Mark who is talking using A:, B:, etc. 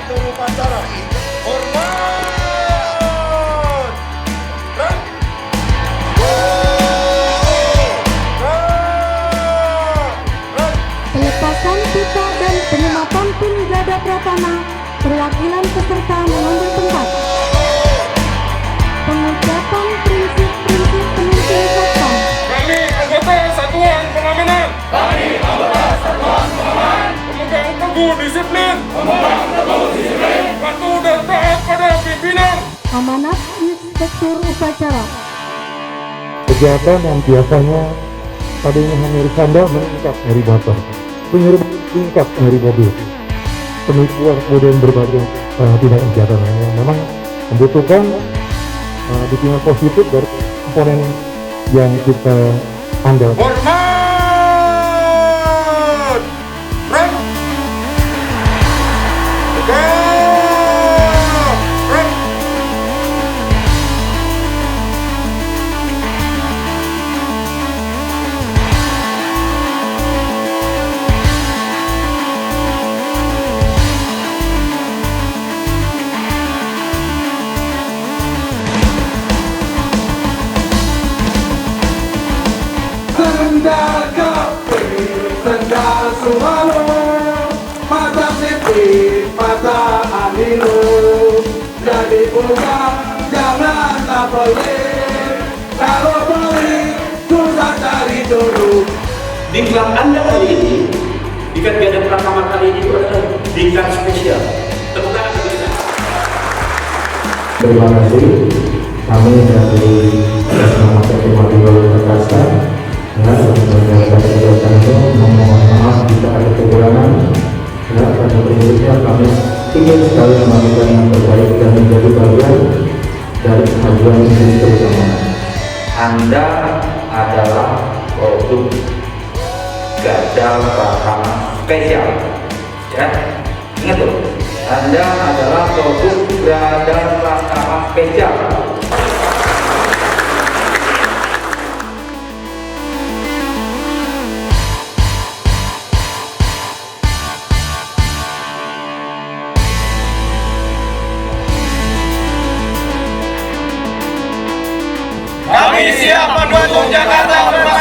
A: Direktur Upacara. Hormat. Dan
B: Pelepasan pita dan penyematan tim Gada Pratama, perwakilan peserta mengambil tempat. Pengucapan prinsip-prinsip penunjang satpam.
C: Kami anggota Satuan Pengamanan. Memegang teguh disiplin. Patuh dan taat pada pimpinan.
B: Amanat Inspektur Upacara.
D: Kegiatan yang biasanya tadinya hanya sanda meningkat dari motor, penyerbuan meningkat dari mobil, penipuan kemudian berbagai tindak kejahatan yang memang membutuhkan dukungan positif dari komponen yang kita andalkan.
C: Hormat. Dan
E: Sendal kape, sendal suhalo, mata sipit, mata anilo. Jadi bukan, jangan tak boleh. Kalau boleh, susah cari dulu.
F: Diklat Anda kali ini, Diklat Gada Pratama kali ini itu adalah diklat spesial. Tepuk tangan untuk kita.
D: Terima kasih kami dari Kecamatan Kemario Jakarta memohon maaf jika ada kekurangan. Pada prinsipnya kami ingin sekali melakukan yang terbaik dan menjadi bagian dari kemajuan industri keamanan.
F: Anda adalah produk Gada Pratama spesial. Ya, ingat loh. Anda adalah produk Gada Pratama spesial.
C: kami siap mendukung Jakarta Bersama.